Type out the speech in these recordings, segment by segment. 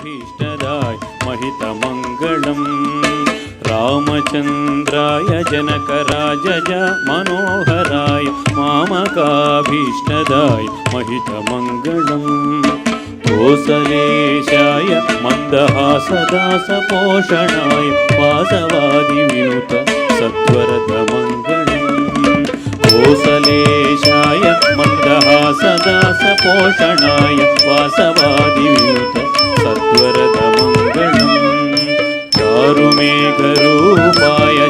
मामकाभीष्टदाय महितमङ्गलम् रामचन्द्राय जनकराजय Manoharrai मामकाभीष्टदाय महितमङ्गलम् कोसलेशाय मन्दहासदासपोषणाय वासवादिविनुत सत्वरदमङ्गलम् कोसलेशाय मन्दहासदासपोषणाय वासवादिविनुत सत्वरदमङ्गलम् चारुमेघरूपाय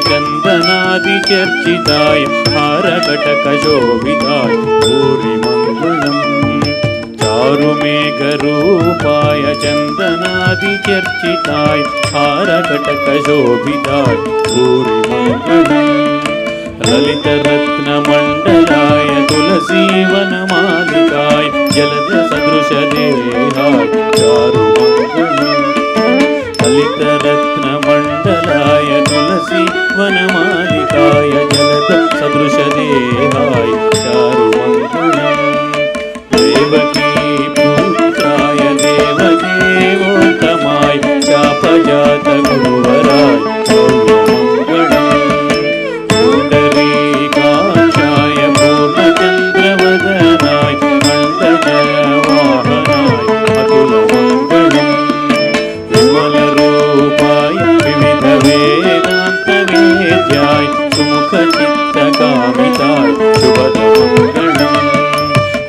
चन्दनादिचर्चिताय हारकटकशोभिताय भूरिमङ्गलम् चारुमेघरूपाय चन्दनादिचर्चिताय हारकटकशोभिताय भूरिमङ्गलम् ललितरत्नमण्डलाय तुलसीवनमालिकाय जलदसदृशदेहाय चारुमङ्गलम् ललितरत्नमण्डलाय तुलसीवनमालिकाय जलदसदृशदेहाय चारुमङ्गलम् देवकीपुत्राय देवदेवोत्तमाय चापजातगुरुवराय सौम्यमङ्गलम् पुण्डरीकाक्षाय पूर्णचन्द्रवदनाय मण्डलवाहनाय अतुलमङ्गलम् विमलरूपाय विविधवेदान्तवेद्याय सुमुखचित्तकामिताय शुभदमङ्गलम्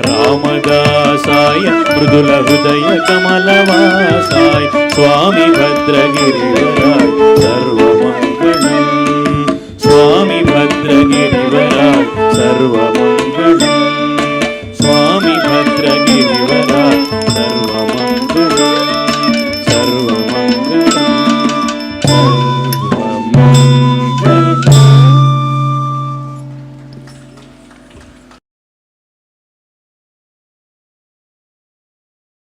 रामदासाय मृदुलहृदयकमलवासाय Swami भद्रगिरिवर